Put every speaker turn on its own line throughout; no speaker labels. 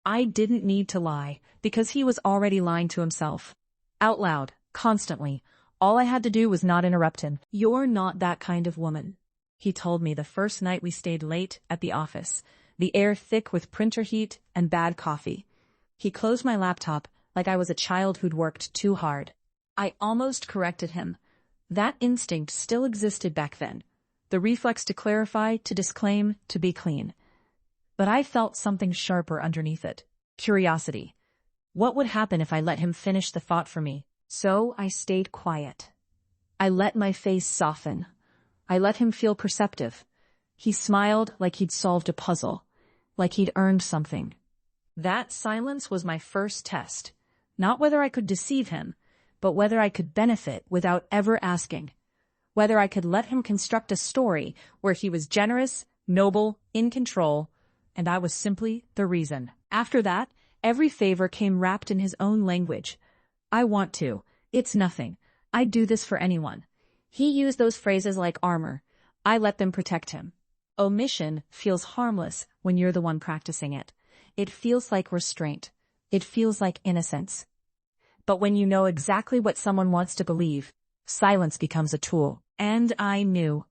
I didn't need to lie, because he was already lying to himself. Out loud, constantly. All I had to do was not interrupt him. "You're not that kind of woman," he told me the first night we stayed late at the office, the air thick with printer heat and bad coffee. He closed my laptop like I was a child who'd worked too hard. I almost corrected him. That instinct still existed back then. The reflex to clarify, to disclaim, to be clean. But I felt something sharper underneath it. Curiosity. What would happen if I let him finish the thought for me? So I stayed quiet. I let my face soften. I let him feel perceptive. He smiled like he'd solved a puzzle, like he'd earned something. That silence was my first test. Not whether I could deceive him, but whether I could benefit without ever asking. Whether I could let him construct a story where he was generous, noble, in control, and I was simply the reason. After that, every favor came wrapped in his own language. "I want to. It's nothing. I'd do this for anyone." He used those phrases like armor. I let them protect him. Omission feels harmless when you're the one practicing it. It feels like restraint. It feels like innocence. But when you know exactly what someone wants to believe, silence becomes a tool. And I knew.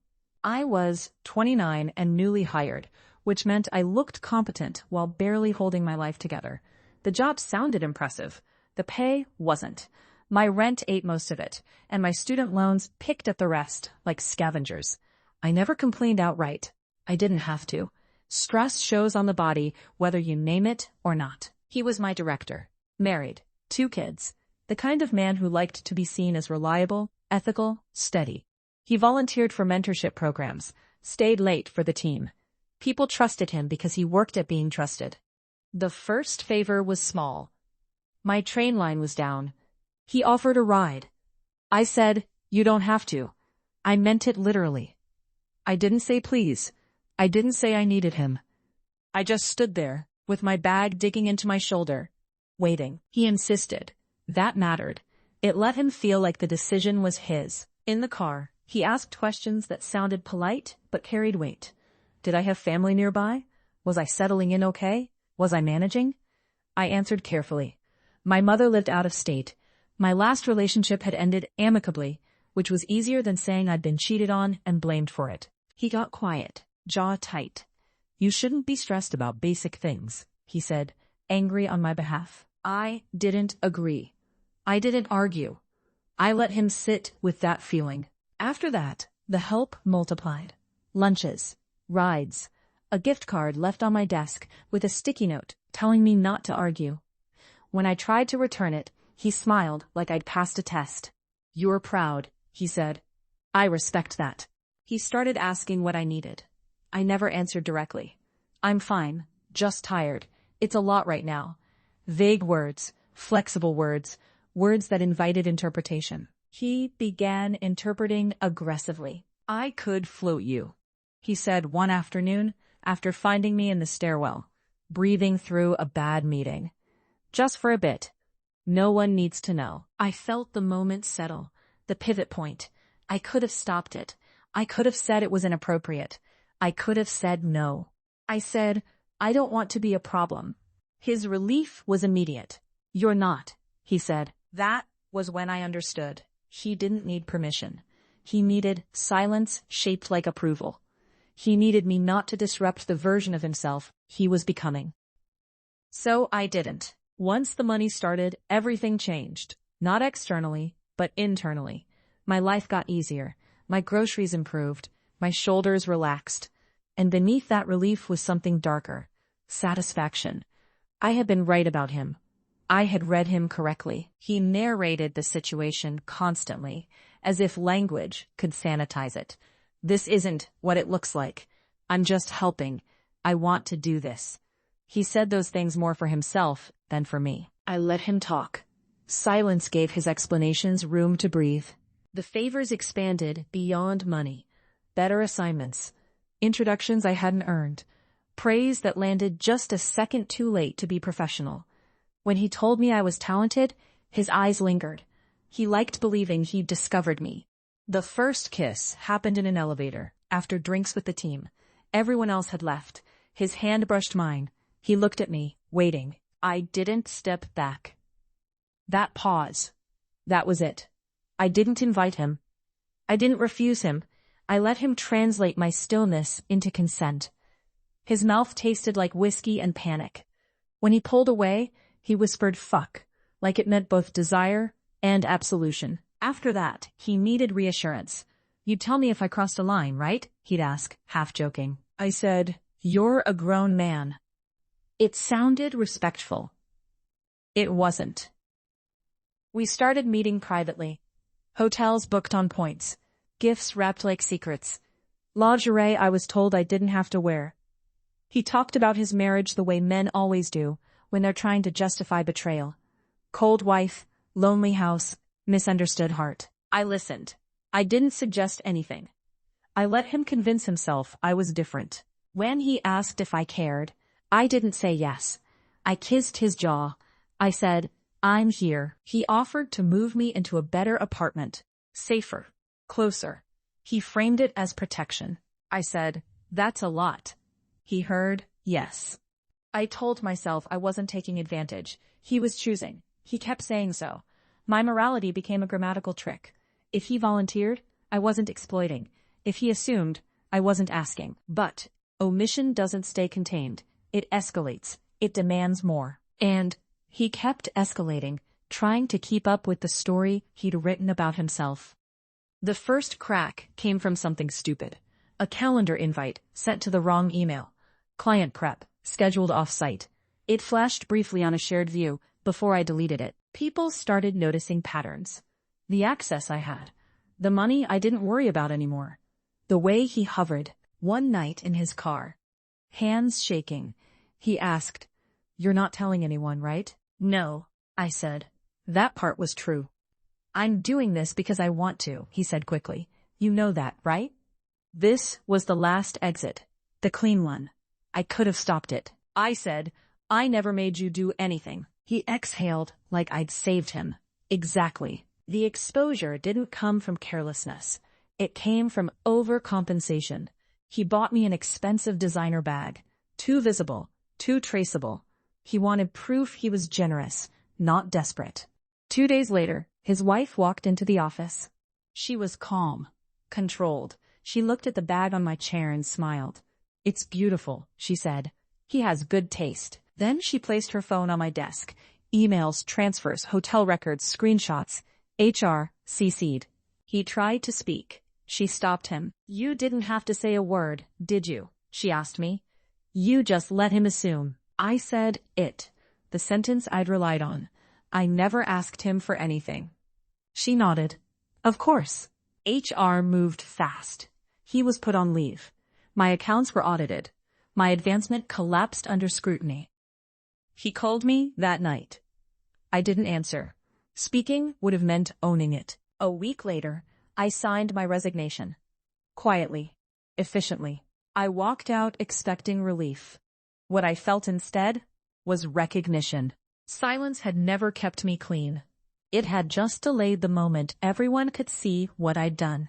I was 29 and newly hired, which meant I looked competent while barely holding my life together. The job sounded impressive. The pay wasn't. My rent ate most of it, and my student loans picked up the rest, like scavengers. I never complained outright. I didn't have to. Stress shows on the body whether you name it or not. He was my director. Married. 2 kids. The kind of man who liked to be seen as reliable, ethical, steady. He volunteered for mentorship programs, stayed late for the team. People trusted him because he worked at being trusted. The first favor was small. My train line was down. He offered a ride. I said, "You don't have to." I meant it literally. I didn't say please. I didn't say I needed him. I just stood there, with my bag digging into my shoulder, waiting. He insisted. That mattered. It let him feel like the decision was his. In the car, he asked questions that sounded polite but carried weight. Did I have family nearby? Was I settling in okay? Was I managing? I answered carefully. My mother lived out of state. My last relationship had ended amicably, which was easier than saying I'd been cheated on and blamed for it. He got quiet, jaw tight. "You shouldn't be stressed about basic things," he said, angry on my behalf. I didn't agree. I didn't argue. I let him sit with that feeling. After that, the help multiplied. Lunches, rides, a gift card left on my desk with a sticky note telling me not to argue. When I tried to return it, he smiled like I'd passed a test. "You're proud," he said. "I respect that." He started asking what I needed. I never answered directly. "I'm fine, just tired. It's a lot right now." Vague words, flexible words, words that invited interpretation. He began interpreting aggressively. "I could float you," he said one afternoon after finding me in the stairwell, breathing through a bad meeting. "Just for a bit. No one needs to know." I felt the moment settle, the pivot point. I could have stopped it. I could have said it was inappropriate. I could have said no. I said, "I don't want to be a problem." His relief was immediate. "You're not," he said. That was when I understood. He didn't need permission. He needed silence shaped like approval. He needed me not to disrupt the version of himself he was becoming. So I didn't. Once the money started, everything changed. Not externally, but internally. My life got easier. My groceries improved. My shoulders relaxed. And beneath that relief was something darker. Satisfaction. I had been right about him. I had read him correctly. He narrated the situation constantly, as if language could sanitize it. "This isn't what it looks like. I'm just helping. I want to do this." He said those things more for himself than for me. I let him talk. Silence gave his explanations room to breathe. The favors expanded beyond money. Better assignments. Introductions I hadn't earned. Praise that landed just a second too late to be professional. When he told me I was talented, his eyes lingered. He liked believing he'd discovered me. The first kiss happened in an elevator, after drinks with the team. Everyone else had left. His hand brushed mine. He looked at me, waiting. I didn't step back. That pause. That was it. I didn't invite him. I didn't refuse him. I let him translate my stillness into consent. His mouth tasted like whiskey and panic. When he pulled away, he whispered fuck, like it meant both desire and absolution. After that, he needed reassurance. You'd tell me if I crossed a line, right? He'd ask, half joking. I said, you're a grown man. It sounded respectful. It wasn't. We started meeting privately. Hotels booked on points. Gifts wrapped like secrets. Lingerie I was told I didn't have to wear. He talked about his marriage the way men always do when they're trying to justify betrayal. Cold wife, lonely house, misunderstood heart. I listened. I didn't suggest anything. I let him convince himself I was different. When he asked if I cared, I didn't say yes. I kissed his jaw. I said, I'm here. He offered to move me into a better apartment. Safer. Closer. He framed it as protection. I said, that's a lot. He heard, yes. I told myself I wasn't taking advantage. He was choosing. He kept saying so. My morality became a grammatical trick. If he volunteered, I wasn't exploiting. If he assumed, I wasn't asking. But omission doesn't stay contained. It escalates. It demands more. And he kept escalating, trying to keep up with the story he'd written about himself. The first crack came from something stupid. A calendar invite sent to the wrong email. Client prep, scheduled off-site. It flashed briefly on a shared view before I deleted it. People started noticing patterns. The access I had. The money I didn't worry about anymore. The way he hovered. One night in his car. Hands shaking. He asked, "You're not telling anyone, right?" "No," I said. That part was true. "I'm doing this because I want to," he said quickly. "You know that, right?" This was the last exit. The clean one. I could have stopped it. I said, "I never made you do anything." He exhaled like I'd saved him. Exactly. The exposure didn't come from carelessness. It came from overcompensation. He bought me an expensive designer bag. Too visible, too traceable. He wanted proof he was generous, not desperate. 2 days later, his wife walked into the office. She was calm, controlled. She looked at the bag on my chair and smiled. "It's beautiful," she said. "He has good taste." Then she placed her phone on my desk. Emails, transfers, hotel records, screenshots. HR, CC'd. He tried to speak. She stopped him. "You didn't have to say a word, did you?" she asked me. "You just let him assume." I said it. The sentence I'd relied on. I never asked him for anything. She nodded. Of course. HR moved fast. He was put on leave. My accounts were audited. My advancement collapsed under scrutiny. He called me that night. I didn't answer. Speaking would have meant owning it. A week later, I signed my resignation. Quietly. Efficiently. I walked out expecting relief. What I felt instead was recognition. Silence had never kept me clean. It had just delayed the moment everyone could see what I'd done.